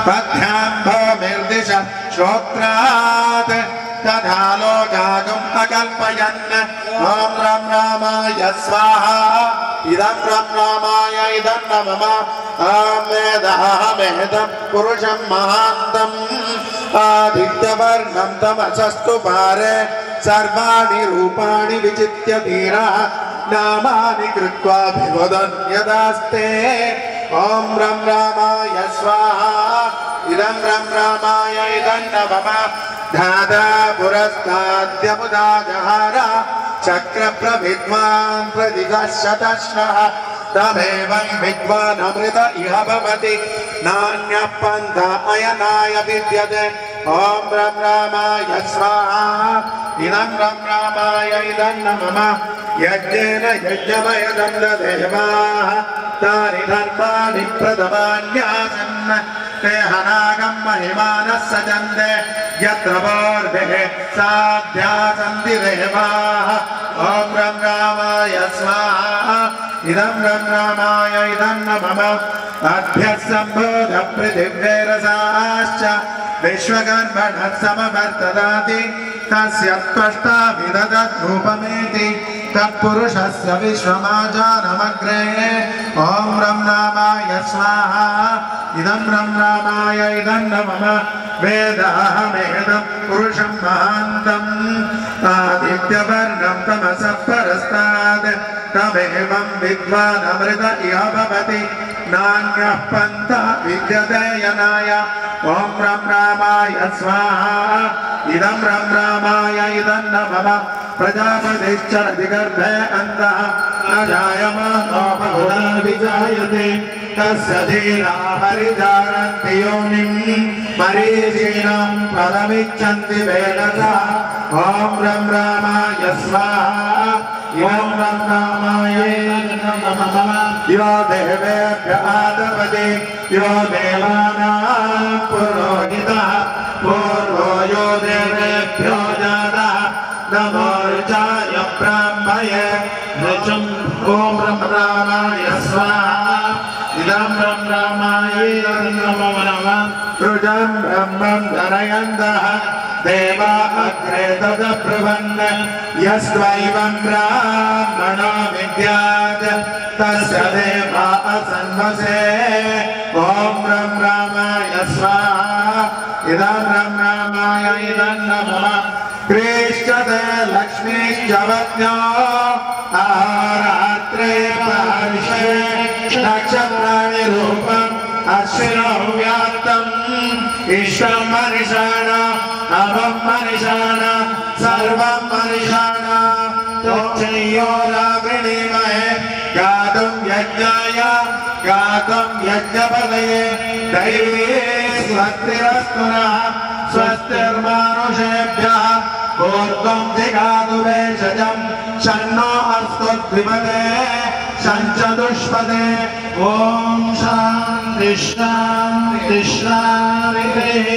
पथ्याम्भोमिर्दिश श्रोत्रात् तथा लोकागम् अकल्पयन् ॐ रं रामाय स्वाहा इदं रं रामाय इदं न मम अहमेदं पुरुषं महान्तम् आदित्यवर्णं तमसस्तु पारे सर्वाणि रूपाणि विचित्य धीरा नामानि कृत्वा विवदन् यदास्ते ॐ रं रामाय स्वाहा इदं रं रामाय इदं न मम धादा पुरस्ताद्यमुदा जहार चक्रप्रविद्वान् प्रतिशतश्रः तमेवं विद्वान् अमृत इह भवति नान्यः पन्था अयनाय विद्यते ॐ रं रामाय स्वाहा इदं रं रामाय इदं न मम यज्ञेन यज्ञमयदं देवाः तानि धर्माणि प्रथमान्यासन् ते हनागं महिमानः सजन्ते यत्र वोर्भिः साध्यासन्ति देवाः ॐ रं रामाय स्वाहा इदं रं रामाय इदं न मम अभ्यः सम्भूत पृथिव्यैरसाश्च विश्वकर्मणः समवर्तदाति तस्य त्वष्टा विदधद्रूपमेति तत्पुरुषस्य विश्वमाचारमग्रे ॐ रं रामाय स्वाहा इदं रं रामाय इदं न मम वेदाहमेदं पुरुषं महान्तम् आदित्यवर्णं तमसः परस्तात् तमेवं विद्वान् अमृत इह भवति नान्यः पन्था विद्यते यनाय ॐ रं रामाय स्वाहा इदं रं रामाय इदं न मम प्रजापतिश्चरति गर्भे अन्तः न जायमानो बहुधा विजायते तस्य धीराः परिचारन्ति योनिं मरीचीनां फलमिच्छन्ति वेदसः ॐ रं रामाय स्वाहा इदं रं रामाय इदं न मम यो देवेभ्यः आदपति यो देवानां पुरोहितः पूर्वो यो देवेभ्यो जातः नमो ऋचाय ब्राह्मये ऋचं ॐ रं रामाय स्वाहा इदं रं रामाय इदं न मम ऋचं ब्रह्मं धरयन्तः देवा अग्रे तदब्रुवन् यस्त्वैवं ब्राह्मणो विद्यात् तस्य देवा असन्वसे ॐ रं रामाय स्वाहा इदं रं रामाय इदं न मम क्रीश्चते लक्ष्मीश्च वज्ञो अहोरात्रे पार्श्वे नक्षत्राणि रूपम् अश्विनो व्याप्तम् इष्टं मनिषाण अभं मनिषाण सर्वं मनिषाण तोक्षयोरावृणीमहे गातुं यज्ञाय गातुं यज्ञपदये दैवी स्वस्तिरस्तु नः स्वस्तिर्मानुषेभ्यः ऊर्ध्वं दिगातु भेषजं शन्नो अस्तु द्विपदे शञ्चतुष्पदे ॐ शान्ति शान्ति शान्तिः।